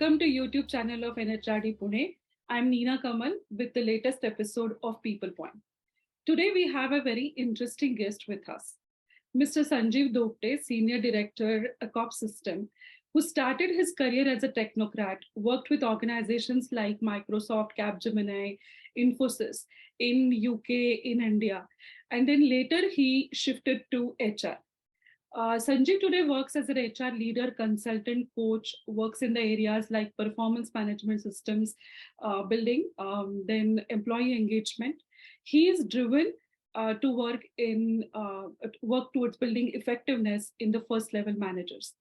Welcome to YouTube channel of NHRD Pune. I'm Neena Kamal with the latest episode of PeoplePoint. Today we have a very interesting guest with us, Mr. Sanjeev Dhokte, Senior Director, Accops Systems, who started his career as a technocrat, worked with organizations like Microsoft, Capgemini, Infosys in UK, in India, and then later he shifted to HR. Sanjeev today works as an HR leader, consultant, coach, works in the areas like performance management systems, building, then employee engagement. He is driven to work towards building effectiveness in the first level managers.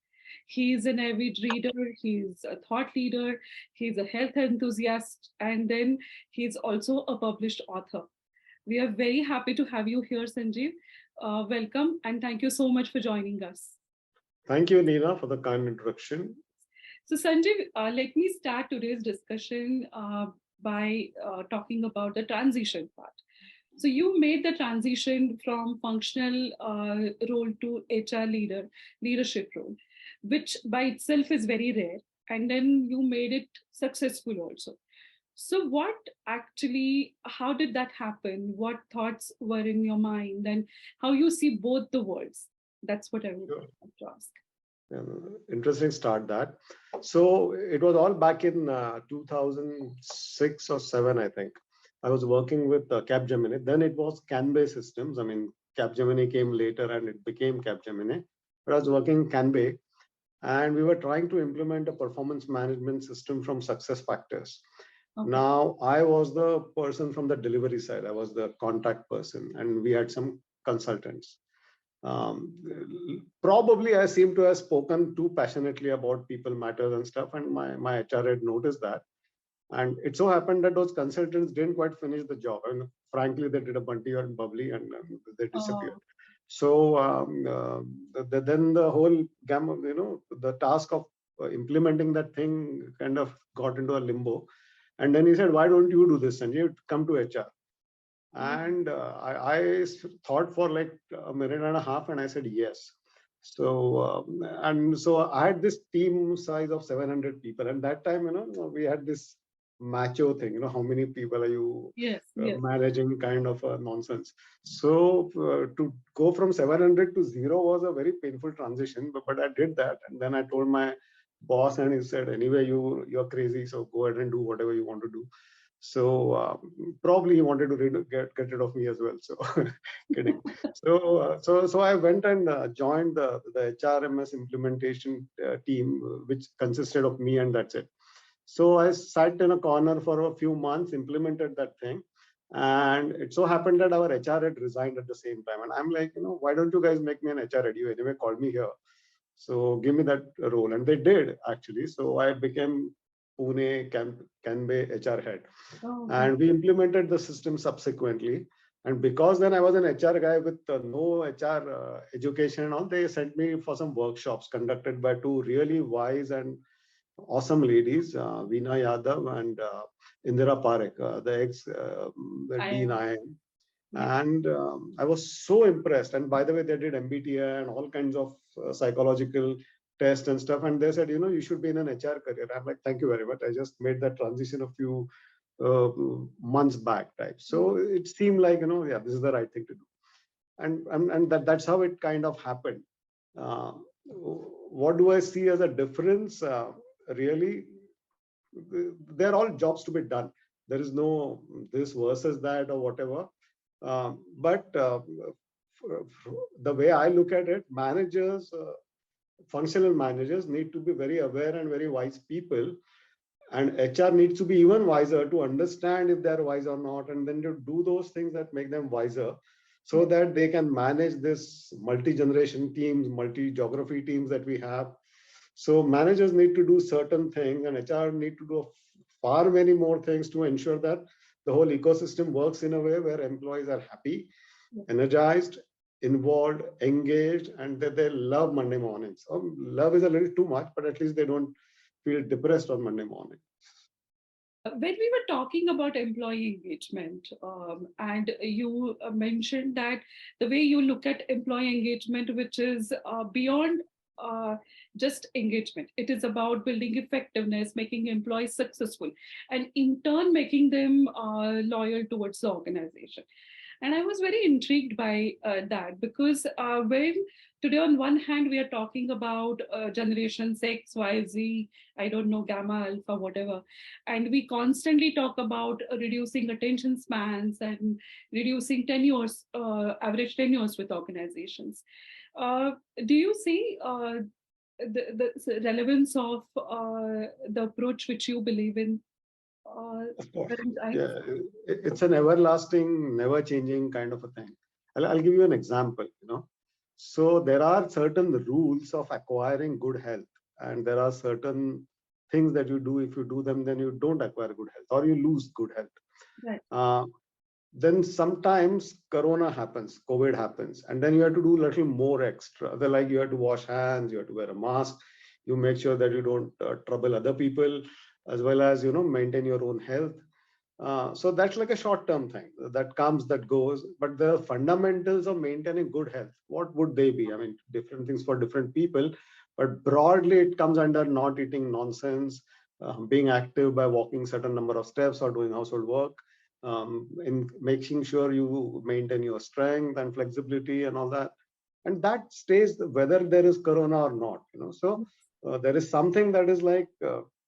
He is an avid reader, he's a thought leader, he's a health enthusiast, and then he's also a published author. We are very happy to have you here, Sanjeev. Welcome and thank you so much for joining us. Thank you, Neena, for the kind introduction. So Sanjeev, let me start today's discussion by talking about the transition part. So you made the transition from functional role to HR leadership role, which by itself is very rare. And then you made it successful also. So how did that happen? What thoughts were in your mind and how you see both the worlds? That's what I would like to ask. Interesting start that. So it was all back in 2006 or 7, I think. I was working with Capgemini. Then it was Canbay Systems. I mean, Capgemini came later and it became Capgemini. But I was working Canbay and we were trying to implement a performance management system from SuccessFactors. Okay. Now, I was the person from the delivery side. I was the contact person and we had some consultants. Probably I seem to have spoken too passionately about people matters and stuff, and my HR had noticed that. And it so happened that those consultants didn't quite finish the job. And frankly, they did a bunty or bubbly and they disappeared. Oh. So then the whole gamut, the task of implementing that thing kind of got into a limbo. And then he said, why don't you do this? And you come to HR. And I thought for like a minute and a half and I said, yes. So, so I had this team size of 700 people. And that time, we had this macho thing, how many people are you managing kind of nonsense. So to go from 700 to 0 was a very painful transition, but I did that. And then I told my boss and he said, anyway, you're crazy, so go ahead and do whatever you want to do. So probably he wanted to get rid of me as well. So kidding. So I went and joined the HRMS implementation team, which consisted of me, and that's it. So I sat in a corner for a few months, implemented that thing. And it so happened that our HR had resigned at the same time. And I'm like, why don't you guys make me an HR head? You anyway called me here. So give me that role. And they did actually. So I became Pune Canbay HR head. Oh, and we implemented the system subsequently. And because then I was an HR guy with no HR education and all, they sent me for some workshops conducted by two really wise and awesome ladies, Veena Yadav and Indira Parekh, the ex-Dean IIM. And I was so impressed. And by the way, they did MBTI and all kinds of psychological tests and stuff. And they said, you should be in an HR career. I'm like, thank you very much. I just made that transition a few months back type. So it seemed like, this is the right thing to do. And that's how it kind of happened. What do I see as a difference? Really, they're all jobs to be done. There is no this versus that or whatever. But the way I look at it, managers, functional managers need to be very aware and very wise people. And HR needs to be even wiser to understand if they're wise or not, and then to do those things that make them wiser so that they can manage this multi-generation teams, multi-geography teams that we have. So managers need to do certain things and HR need to do far many more things to ensure that the whole ecosystem works in a way where employees are happy, energized, involved, engaged, and that they love Monday mornings. Love is a little too much, but at least they don't feel depressed on Monday morning. When we were talking about employee engagement, and you mentioned that the way you look at employee engagement, which is beyond just engagement. It is about building effectiveness, making employees successful, and in turn making them loyal towards the organization. And I was very intrigued by that, because when today on one hand we are talking about generations X, Y, Z, I don't know, gamma, alpha, whatever, and we constantly talk about reducing attention spans and reducing tenures, average tenures with organizations. Uh, do you see the relevance of the approach which you believe in? Of course. Current times? Yeah, it's an everlasting, never changing kind of a thing. I'll give you an example, So there are certain rules of acquiring good health, and there are certain things that you do. If you do them, then you don't acquire good health or you lose good health. Right. Then sometimes Corona happens, COVID happens, and then you have to do a little more extra. Like you have to wash hands, you have to wear a mask, you make sure that you don't trouble other people, as well as maintain your own health. So that's like a short-term thing that comes, that goes. But the fundamentals of maintaining good health, what would they be? I mean, different things for different people, but broadly it comes under not eating nonsense, being active by walking certain number of steps or doing household work, in making sure you maintain your strength and flexibility and all that. And that stays whether there is Corona or not. So there is something that is like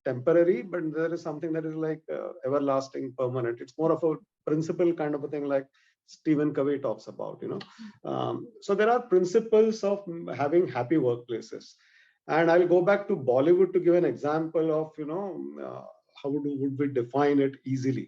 temporary, but there is something that is like everlasting, permanent. It's more of a principle kind of a thing, like Stephen Covey talks about. So there are principles of having happy workplaces. And I'll go back to Bollywood to give an example of how would we define it easily.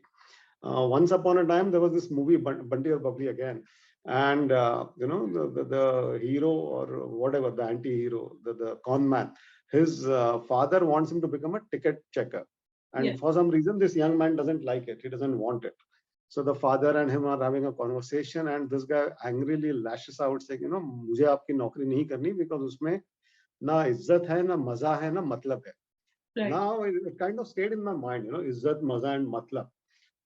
Once upon a time, there was this movie Bunty or Bubbly again, and the hero or whatever, the anti-hero, the con man, his father wants him to become a ticket checker, and Yes. for some reason this young man doesn't like it. He doesn't want it. So the father and him are having a conversation, and this guy angrily lashes out, saying, मुझे आपकी नौकरी नहीं करनी, because उसमें ना इज्जत है, ना मजा है, ना मतलब है. Right. Now it kind of stayed in my mind, izzat, maza, and matlab.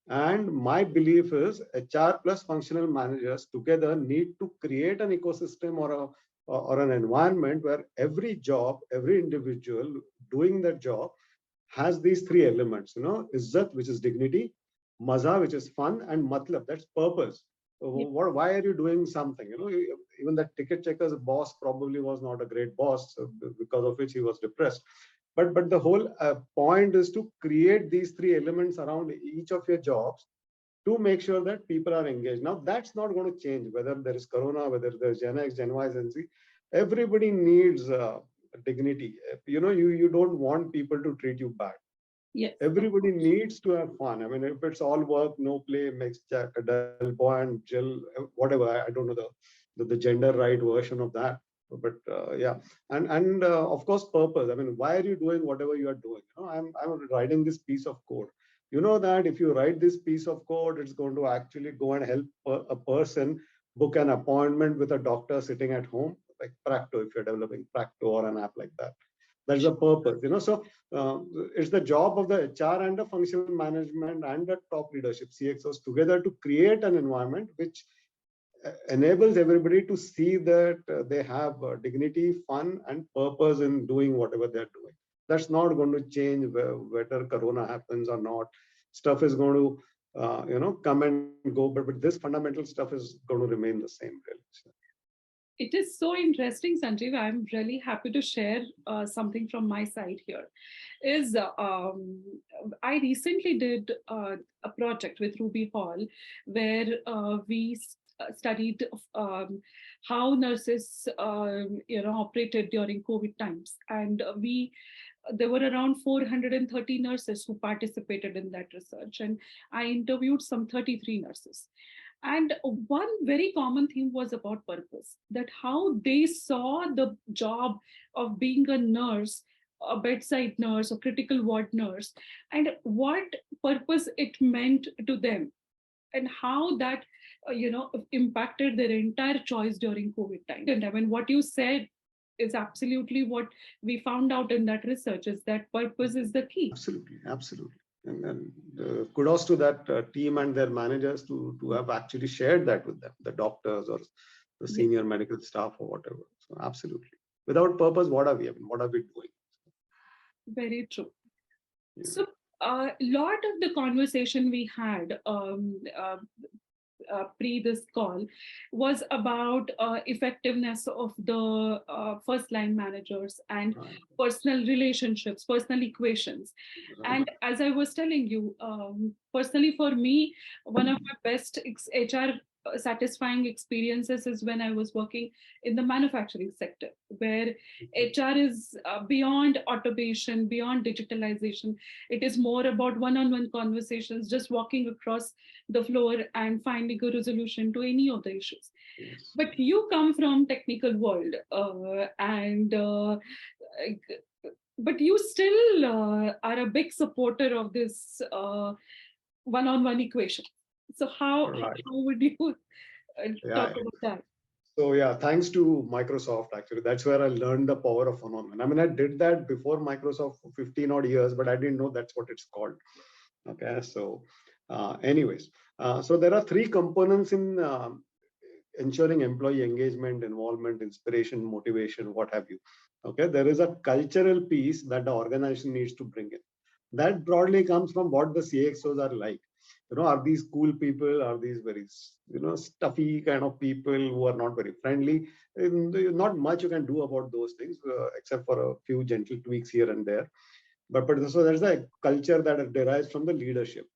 And my belief is HR plus functional managers together need to create an ecosystem or an environment where every job, every individual doing that job has these three elements, izzat, which is dignity, maza, which is fun, and matlab, that's purpose. Why are you doing something? Even that ticket checker's boss probably was not a great boss, because of which he was depressed. But the whole point is to create these three elements around each of your jobs to make sure that people are engaged. Now, that's not going to change whether there is Corona, whether there's Gen X, Gen Y, Gen Z. Everybody needs dignity. You don't want people to treat you bad. Yes. Everybody needs to have fun. I mean, if it's all work, no play, makes Jack a dull boy and Jill, whatever. I don't know the gender right version of that. But yeah, and of course, purpose. I mean, why are you doing whatever you are doing? I'm writing this piece of code. You know that if you write this piece of code, it's going to actually go and help a person book an appointment with a doctor sitting at home, like Practo, if you're developing Practo or an app like that. That's the purpose, So it's the job of the HR and the functional management and the top leadership, CXOs, together to create an environment which enables everybody to see that they have dignity, fun, and purpose in doing whatever they're doing. That's not going to change whether Corona happens or not. Stuff is going to, come and go, but this fundamental stuff is going to remain the same, really. It is so interesting, Sanjeev. I'm really happy to share something from my side here. I recently did a project with Ruby Hall where we studied how nurses, operated during COVID times, and there were around 430 nurses who participated in that research, and I interviewed some 33 nurses. And one very common theme was about purpose, that how they saw the job of being a nurse, a bedside nurse, a critical ward nurse, and what purpose it meant to them, and how that impacted their entire choice during COVID time. And I mean, what you said is absolutely what we found out in that research, is that purpose is the key. Absolutely. And kudos to that team and their managers to have actually shared that with them, the doctors or the senior medical staff or whatever. So absolutely. Without purpose, what are we? I mean, what are we doing? Very true. Yeah. So a lot of the conversation we had pre this call was about effectiveness of the first line managers and Right. personal relationships, personal equations. Right. And as I was telling you, personally for me, one of my best HR satisfying experiences is when I was working in the manufacturing sector, where HR is beyond automation, beyond digitalization. It is more about one-on-one conversations, just walking across the floor and finding a resolution to any of the issues. Yes. But you come from technical world, but you still are a big supporter of this one-on-one equation. So how Right. would you Yeah. talk about that? So yeah, thanks to Microsoft, actually, that's where I learned the power of one-on-one. I mean, I did that before Microsoft for 15 odd years, but I didn't know that's what it's called. Okay, so anyways, so there are three components in ensuring employee engagement, involvement, inspiration, motivation, what have you. Okay, there is a cultural piece that the organization needs to bring in. That broadly comes from what the CXOs are like. Are these cool people? Are these very, stuffy kind of people who are not very friendly? And not much you can do about those things, except for a few gentle tweaks here and there. But so there's a culture that derives from the leadership.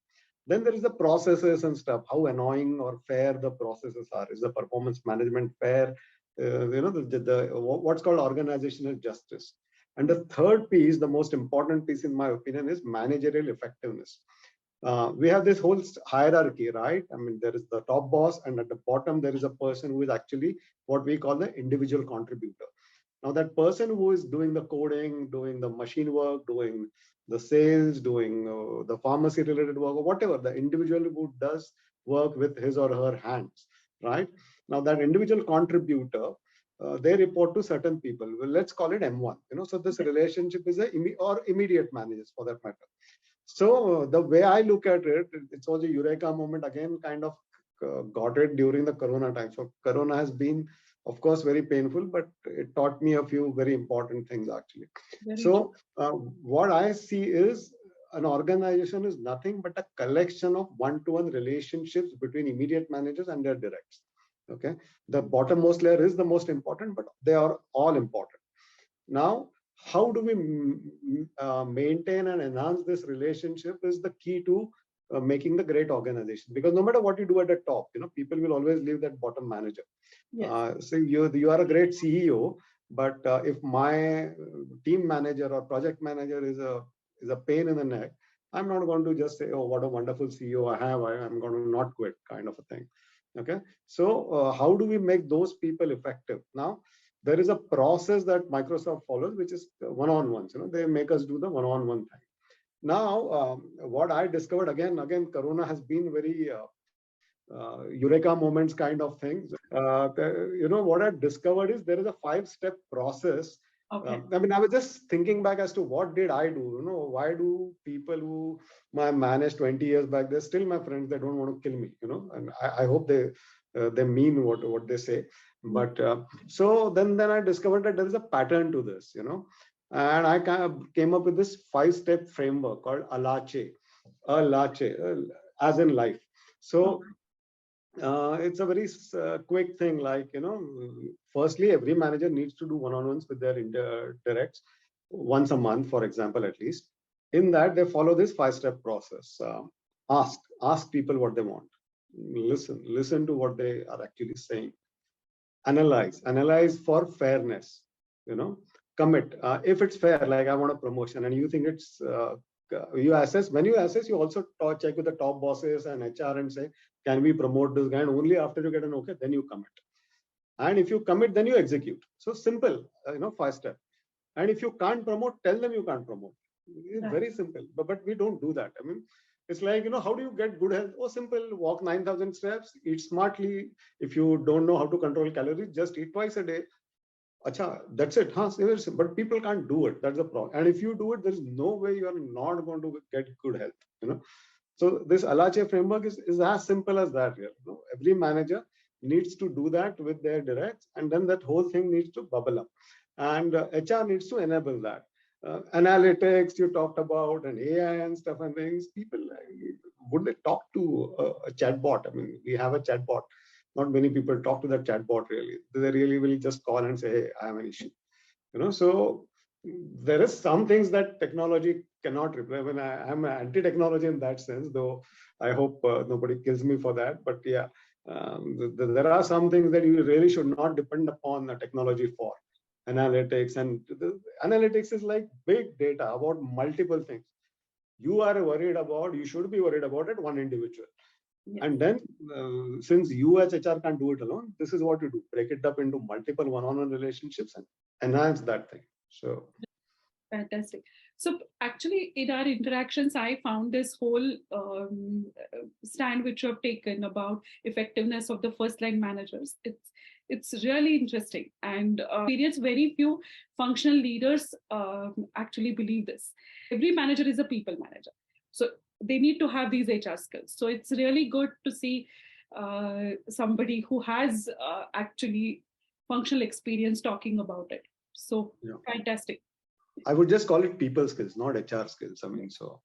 Then there is the processes and stuff, how annoying or fair the processes are. Is the performance management fair? What's called organizational justice. And the third piece, the most important piece in my opinion, is managerial effectiveness. We have this whole hierarchy, right? I mean, there is the top boss, and at the bottom, there is a person who is actually what we call the individual contributor. Now, that person who is doing the coding, doing the machine work, doing the sales, doing the pharmacy related work, or whatever, the individual who does work with his or her hands, right? Now, that individual contributor, they report to certain people. Well, let's call it M1. So this relationship is or immediate managers for that matter. So the way I look at it, it was a eureka moment again, kind of got it during the Corona time. So Corona has been, of course, very painful, but it taught me a few very important things actually. Very So what I see is an organization is nothing but a collection of one-to-one relationships between immediate managers and their directs. Okay, the bottommost layer is the most important, but they are all important. Now, how do we maintain and enhance this relationship is the key to making the great organization. Because no matter what you do at the top, people will always leave that bottom manager. Yes. So you are a great CEO, but if my team manager or project manager is a pain in the neck, I'm not going to just say, oh, what a wonderful CEO I have. I'm going to not quit, kind of a thing. Okay. So how do we make those people effective? Now, there is a process that Microsoft follows, which is one-on-ones. They make us do the one-on-one thing. Now, what I discovered again, Corona has been very eureka moments kind of things. What I discovered is there is a 5-step process. Okay. I mean, I was just thinking back as to what did I do? Why do people who I managed 20 years back, they're still my friends. They don't want to kill me. And I hope they mean what they say. But so then I discovered that there is a pattern to this. And I kind of came up with this 5-step framework called Alache, as in life. So it's a very quick thing. Like, firstly, every manager needs to do one-on-ones with their directs once a month, for example, at least. In that, they follow this 5-step process. Ask people what they want. Listen to what they are actually saying. Analyze for fairness. Commit. If it's fair, like I want a promotion, and you think it's you assess. When you assess, you also check with the top bosses and HR and say, can we promote this guy? And only after you get an okay, then you commit. And if you commit, then you execute. So simple, 5-step. And if you can't promote, tell them you can't promote. It's very simple. But we don't do that. I mean, it's like, how do you get good health? Oh, simple. Walk 9,000 steps, eat smartly. If you don't know how to control calories, just eat twice a day. Acha, that's it. But people can't do it. That's the problem. And if you do it, there is no way you are not going to get good health. So this Alache framework is as simple as that here. Every manager needs to do that with their directs, and then that whole thing needs to bubble up. And HR needs to enable that. Analytics you talked about and AI and stuff and things. People would they talk to a chatbot? I mean, we have a chatbot. Not many people talk to that chatbot really. They really will just call and say, "Hey, I have an issue." So there is some things that technology cannot replace. When I'm anti-technology in that sense, though I hope nobody kills me for that. But yeah, there are some things that you really should not depend upon the technology for. Analytics, and the analytics is like big data about multiple things. You should be worried about it, one individual. Yes. And then since you as HR can't do it alone, this is what you do: break it up into multiple one-on-one relationships and enhance that thing. So Fantastic. So actually, in our interactions, I found this whole stand which you have taken about effectiveness of the first line managers. It's really interesting, and experience very few functional leaders actually believe this. Every manager is a people manager, so they need to have these HR skills. So it's really good to see somebody who has actually functional experience talking about it. So yeah. Fantastic. I would just call it people skills, not HR skills. I mean, so.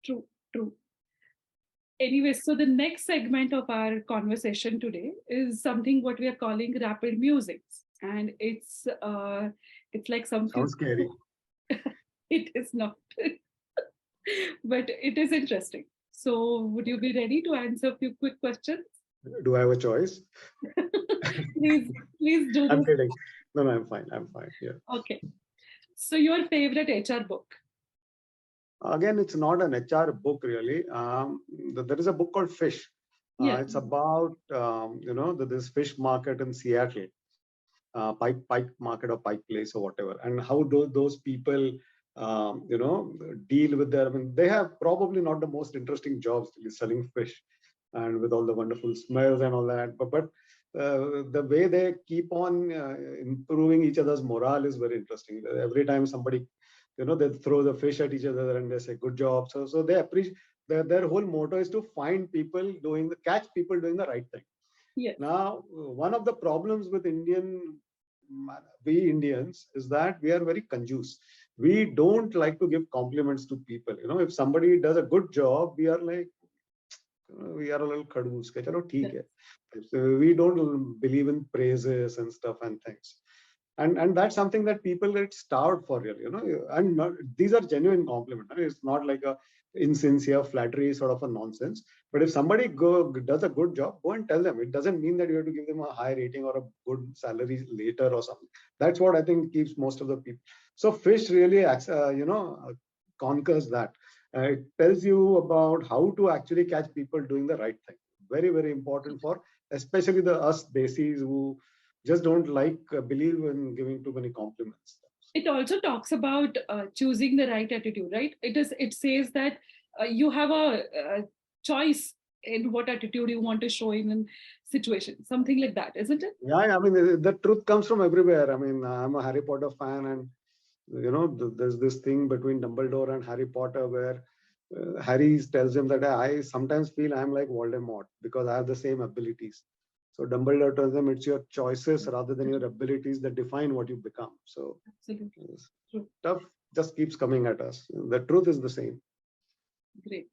True, true. Anyway, so the next segment of our conversation today is something what we are calling rapid musics, and it's like something. Sounds scary. It is not, but it is interesting. So, would you be ready to answer a few quick questions? Do I have a choice? please do this. I'm kidding. No, I'm fine. I'm fine. Yeah. Okay. So, your favorite HR book? Again, it's not an HR book really. There is a book called Fish. It's about this fish market in Seattle, Pike Market or Pike Place or whatever, and how do those people deal with their. I mean, they have probably not the most interesting jobs, selling fish, and with all the wonderful smells and all that. But the way they keep on improving each other's morale is very interesting. Every time somebody, they throw the fish at each other and they say good job. So they appreciate. Their whole motto is to find people catch people doing the right thing. Yes. Now, one of the problems with we Indians is that we are very conjuice. We don't like to give compliments to people. If somebody does a good job, we are like, we are a little kadus. We don't believe in praises and stuff and things. And that's something that people get starved for, really, and these are genuine compliments. It's not like a insincere flattery sort of a nonsense. But if somebody does a good job, go and tell them. It doesn't mean that you have to give them a high rating or a good salary later or something. That's what I think keeps most of the people. So Fish really, conquers that. It tells you about how to actually catch people doing the right thing. Very, very important for especially us desis who just don't believe in giving too many compliments. It also talks about choosing the right attitude, right? It says that you have a choice in what attitude you want to show in a situation, something like that, isn't it? Yeah, I mean, the truth comes from everywhere. I mean, I'm a Harry Potter fan, and there's this thing between Dumbledore and Harry Potter where Harry tells him that I sometimes feel I'm like Voldemort because I have the same abilities. So Dumbledore tells them it's your choices rather than your abilities that define what you become. So absolutely, stuff just keeps coming at us. The truth is the same. Great.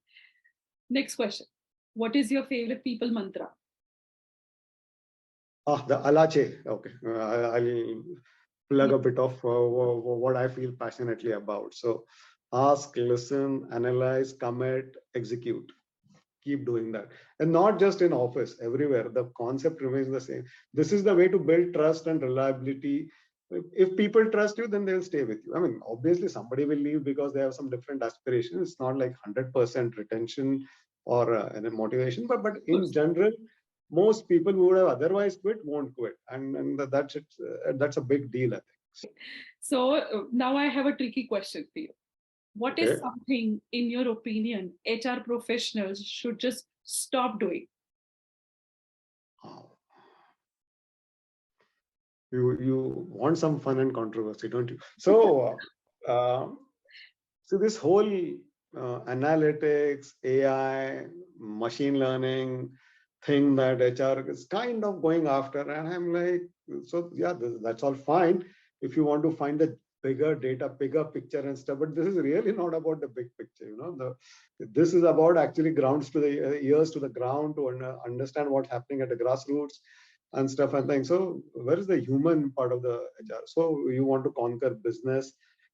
Next question. What is your favorite people mantra? The Alache. Okay. I'll plug a bit of what I feel passionately about. So ask, listen, analyze, commit, execute. Keep doing that. And not just in office, everywhere. The concept remains the same. This is the way to build trust and reliability. If people trust you, then they'll stay with you. I mean, obviously somebody will leave because they have some different aspirations. It's not like 100% retention or motivation, but in general, most people who would have otherwise quit won't quit. And that's a big deal, I think. So now I have a tricky question for you. What is something, in your opinion, HR professionals should just stop doing? You want some fun and controversy, don't you? So, so this whole analytics, AI, machine learning, thing that HR is kind of going after. And I'm like, so yeah, that's all fine if you want to find the bigger data, bigger picture and stuff. But this is really not about the big picture. This is about actually grounds to the ears to the ground to understand what's happening at the grassroots and stuff and things. So where is the human part of the HR? So you want to conquer business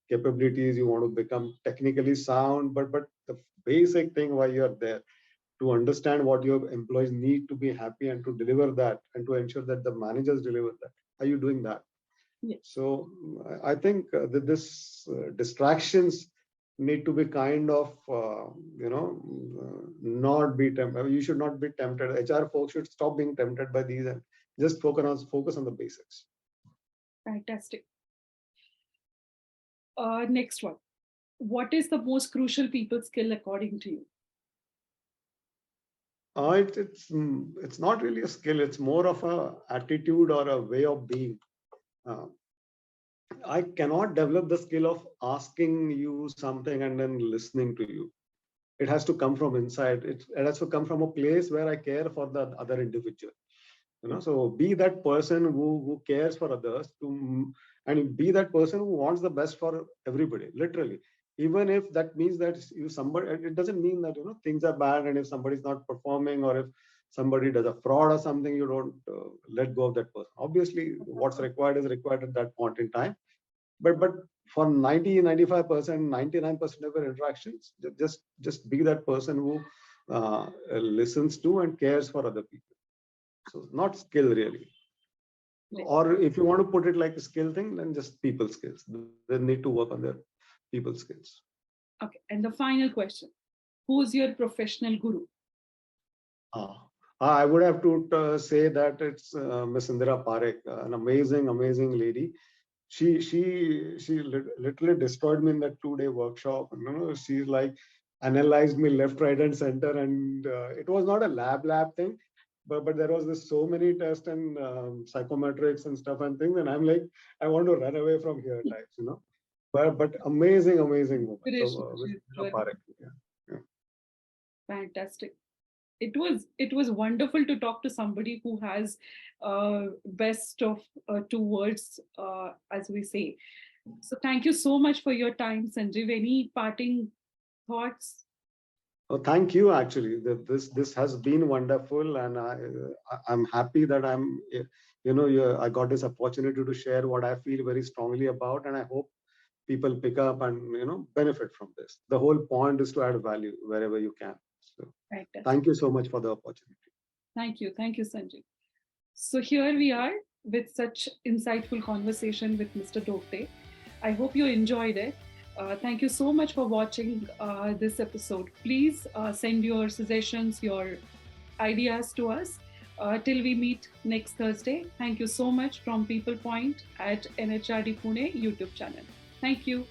capabilities, you want to become technically sound, but the basic thing why you're there, to understand what your employees need to be happy and to deliver that and to ensure that the managers deliver that. Are you doing that? Yes. So I think that this distractions need to be kind of, not be tempted. You should not be tempted. HR folks should stop being tempted by these and just focus on the basics. Fantastic. Next one. What is the most crucial people skill according to you? It's not really a skill. It's more of a attitude or a way of being. I cannot develop the skill of asking you something and then listening to you. It has to come from inside. It has to come from a place where I care for the other individual. So be that person who cares for others, and be that person who wants the best for everybody, literally. Even if that means that it doesn't mean that things are bad, and if somebody's not performing or if somebody does a fraud or something, you don't let go of that person. Obviously, what's required is required at that point in time. But for 90, 95%, 99% of your interactions, just be that person who listens to and cares for other people. So not skill really. Or if you want to put it like a skill thing, then just people skills. They need to work on their people skills. Okay. And the final question. Who's your professional guru? I would have to say that it's Miss Indira Parekh, an amazing lady. She literally destroyed me in that 2-day workshop. She's like analyzed me left, right, and center, and it was not a lab thing, but there was this so many tests and psychometrics and stuff and things, and I'm like, I want to run away from here types, But amazing woman. So Parekh, yeah. Fantastic. It was wonderful to talk to somebody who has best of two words, as we say. So thank you so much for your time, Sanjeev. Any parting thoughts? Oh, thank you. Actually, this has been wonderful, and I'm happy that I got this opportunity to share what I feel very strongly about, and I hope people pick up and benefit from this. The whole point is to add value wherever you can. So, thank you so much for the opportunity. Thank you, Sanjeev. So here we are with such insightful conversation with Mr. Dhokte. I hope you enjoyed it. Thank you so much for watching this episode. Please send your suggestions, your ideas to us. Till we meet next Thursday. Thank you so much from PeoplePoint at NHRD Pune YouTube channel. Thank you.